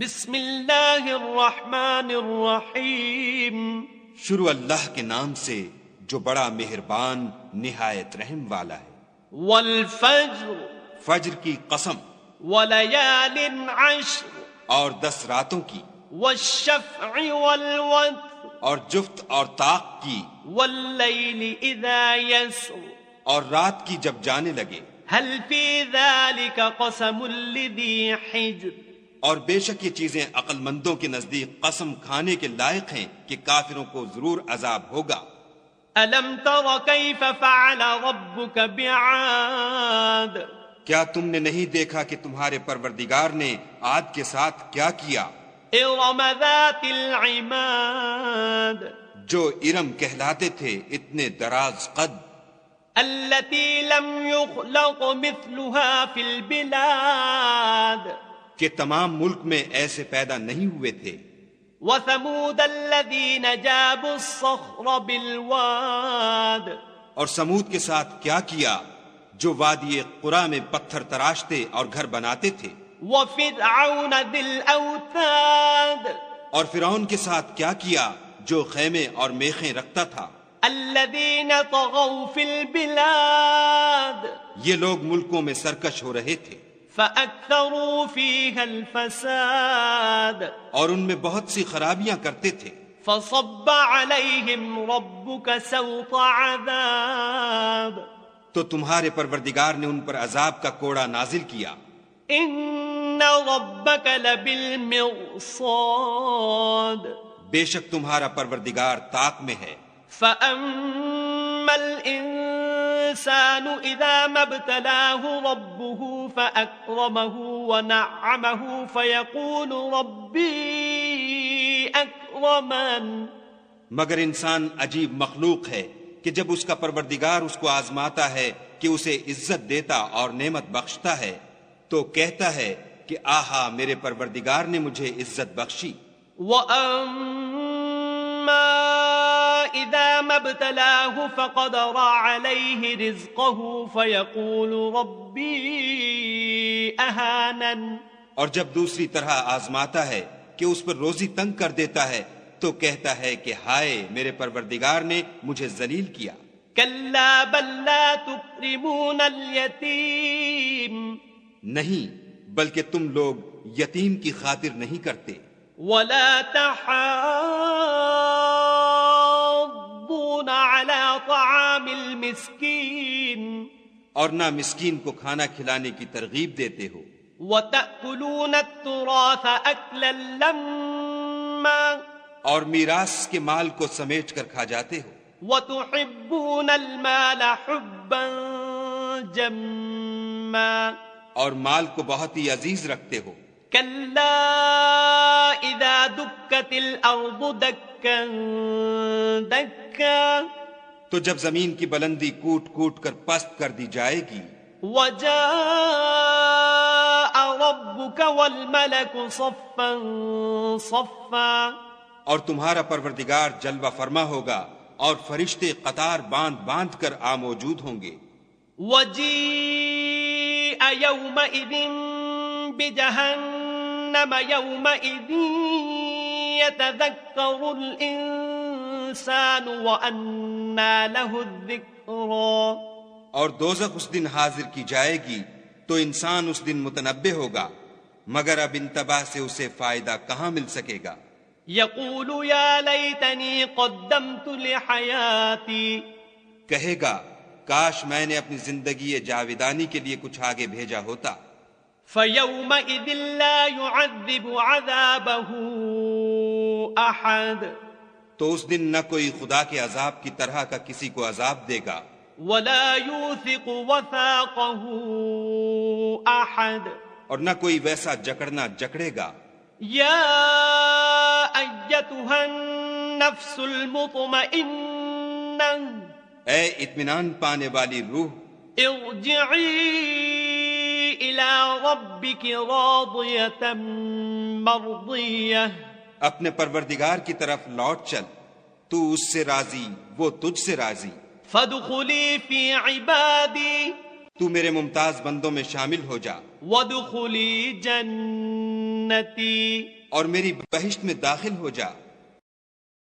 بسم اللہ الرحمن الرحیم. شروع اللہ کے نام سے جو بڑا مہربان نہایت رحم والا ہے. والفجر فجر کی قسم، وليال عشر اور 10 راتوں کی، والشفع والوتر اور جفت اور طاق کی، واللیل اذا یسر اور رات کی جب جانے لگے. هل فی ذلک قسم لذی حجر. اور بے شک یہ چیزیں عقل مندوں کے نزدیک قسم کھانے کے لائق ہیں کہ کافروں کو ضرور عذاب ہوگا. الم تر کیف فعل ربک بعاد. کیا تم نے نہیں دیکھا کہ تمہارے پروردگار نے عاد کے ساتھ کیا کیا؟ ارم ذات العماد. جو ارم کہلاتے تھے اتنے دراز قد. التي لم يخلق مثلها في البلاد. کہ تمام ملک میں ایسے پیدا نہیں ہوئے تھے. وثمود الذين جابوا الصخر بالواد. اور سمود کے ساتھ کیا کیا جو وادی قرا میں پتھر تراشتے اور گھر بناتے تھے. وفرعون ذي الاوتاد. اور فرعون کے ساتھ کیا کیا جو خیمے اور میخیں رکھتا تھا. الذين طغوا في البلاد. یہ لوگ ملکوں میں سرکش ہو رہے تھے. فأكثروا فيها الفساد. اور ان میں بہت سی خرابیاں کرتے تھے. فصب عليهم ربك سوط عذاب. تو تمہارے پروردگار نے ان پر عذاب کا کوڑا نازل کیا. ان ربك لبالمرصاد. بے شک تمہارا پروردگار طاق میں ہے. فأما الإنسان إذا ما ابتلاه ربه فأكرمه ونعمه فيقول ربي أكرمن. مگر انسان عجیب مخلوق ہے کہ جب اس کا پروردگار اس کو آزماتا ہے کہ اسے عزت دیتا اور نعمت بخشتا ہے تو کہتا ہے کہ آہا میرے پروردگار نے مجھے عزت بخشی. وَأَمَّا إِذَا مَا ابْتَلَاهُ فَقَدَرَ عَلَيْهِ رِزْقَهُ فَيَقُولُ رَبِّي أَهَانَنِ. اور جب دوسری طرح آزماتا ہے کہ اس پر روزی تنگ کر دیتا ہے تو کہتا ہے کہ ہائے میرے پروردگار نے مجھے ذلیل کیا. كَلَّا بَل لَّا تُكْرِمُونَ الْيَتِيمَ. نہیں بلکہ تم لوگ یتیم کی خاطر نہیں کرتے. وَلَا تَحَاضُّونَ عَلَى طَعَامِ الْمِسْكِينِ. اور نہ مسکین کو کھانا کھلانے کی ترغیب دیتے ہو. وَتَأْكُلُونَ التُّرَاثَ أَكْلًا لَمًّا. اور میراث کے مال کو سمیٹ کر کھا جاتے ہو. وَتُحِبُّونَ الْمَالَ حُبًّا جَمًّا. اور مال کو بہت ہی عزیز رکھتے ہو. كَلَّا إِذَا دُكَّتِ الْأَرْضُ دَكًّا دَكًّا. تو جب زمین کی بلندی کوٹ کوٹ کر پست کر دی جائے گی. وَجَاءَ رَبُّكَ وَالْمَلَكُ صَفًّا صَفًّا. اور تمہارا پروردگار جلوہ فرما ہوگا اور فرشتے قطار باندھ باندھ کر موجود ہوں گے. وَجِيءَ يَوْمَئِذٍ بِجَهَنَّمَ يَوْمَئِذٍ يَتَذَكَّرُ الْإِنسَانُ وَأَنَّى لَهُ الذِّكْرَى. اور دوزخ اس دن حاضر کی جائے گی تو انسان اس دن متنبہ ہوگا مگر اب انتباہ سے اسے فائدہ کہاں مل سکے گا. يَقُولُ يَا لَيْتَنِي قَدَّمْتُ لِحَيَاتِي. کہے گا کاش میں نے اپنی زندگی جاویدانی کے لیے کچھ آگے بھیجا ہوتا. فَيَوْمَئِذٍ لَا يُعَذِّبُ عَذَابَهُ أَحَدٌ. تو اس دن نہ کوئی خدا کے عذاب کی طرح کا کسی کو عذاب دے گا. وَلَا يُوثِقُ وَثَاقَهُ أَحَدٌ. اور نہ کوئی ویسا جکڑنا جکڑے گا. يَا أَيَّتُهَا النَّفْسُ الْمُطْمَئِنَّةُ. اے اطمینان پانے والی روح، ارجعی إِلَى رَبِّكِ رَاضِيَةً مَرْضِيَّةً. اپنے پروردگار کی طرف لوٹ چل، تو اس سے راضی وہ تجھ سے راضی. فَادْخُلِي فِي عِبَادِي. تو میرے ممتاز بندوں میں شامل ہو جا. وَادْخُلِي جَنَّتِي. جنتی اور میری بہشت میں داخل ہو جا.